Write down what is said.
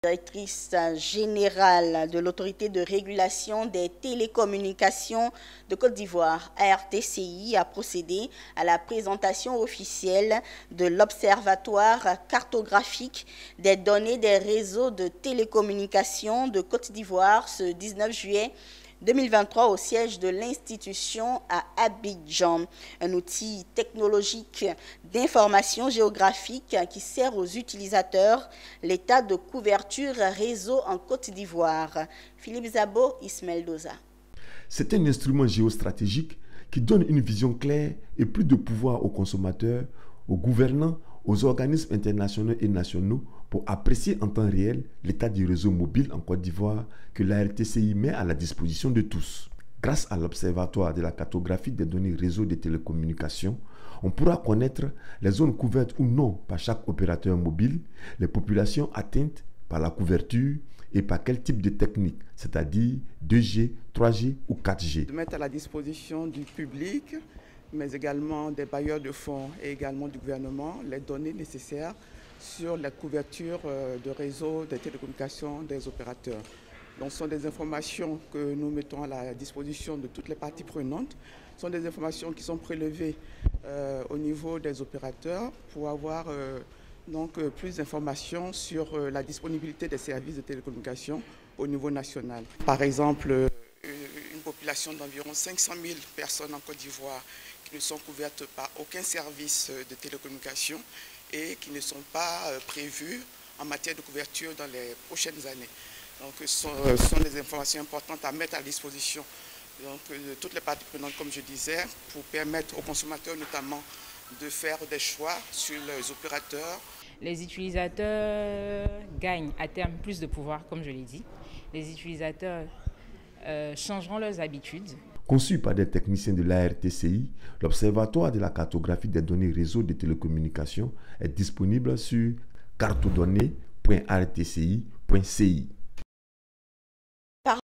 Directrice générale de l'autorité de régulation des télécommunications de Côte d'Ivoire, ARTCI, a procédé à la présentation officielle de l'Observatoire cartographique des données des réseaux de télécommunications de Côte d'Ivoire ce 19 juillet 2023 au siège de l'institution à Abidjan, un outil technologique d'information géographique qui sert aux utilisateurs l'état de couverture réseau en Côte d'Ivoire. Philippe Zabo, Ismaël Doza. C'est un instrument géostratégique qui donne une vision claire et plus de pouvoir aux consommateurs, aux gouvernants, aux organismes internationaux et nationaux pour apprécier en temps réel l'état du réseau mobile en Côte d'Ivoire que la RTCI met à la disposition de tous. Grâce à l'Observatoire de la cartographie des données réseau des télécommunications, on pourra connaître les zones couvertes ou non par chaque opérateur mobile, les populations atteintes par la couverture et par quel type de technique, c'est-à-dire 2G, 3G ou 4G. De mettre à la disposition du public, mais également des bailleurs de fonds et également du gouvernement, les données nécessaires sur la couverture de réseau des télécommunications des opérateurs. Donc, ce sont des informations que nous mettons à la disposition de toutes les parties prenantes. Ce sont des informations qui sont prélevées au niveau des opérateurs pour avoir plus d'informations sur la disponibilité des services de télécommunications au niveau national. Par exemple, une population d'environ 500 000 personnes en Côte d'Ivoire qui ne sont couvertes par aucun service de télécommunication et qui ne sont pas prévues en matière de couverture dans les prochaines années. Donc, ce sont des informations importantes à mettre à disposition de toutes les parties prenantes, comme je disais, pour permettre aux consommateurs notamment de faire des choix sur les opérateurs. Les utilisateurs gagnent à terme plus de pouvoir, comme je l'ai dit. Les utilisateurs changeront leurs habitudes. Conçu par des techniciens de l'ARTCI, l'Observatoire de la cartographie des données réseau de télécommunications est disponible sur cartodonnées.artci.ci.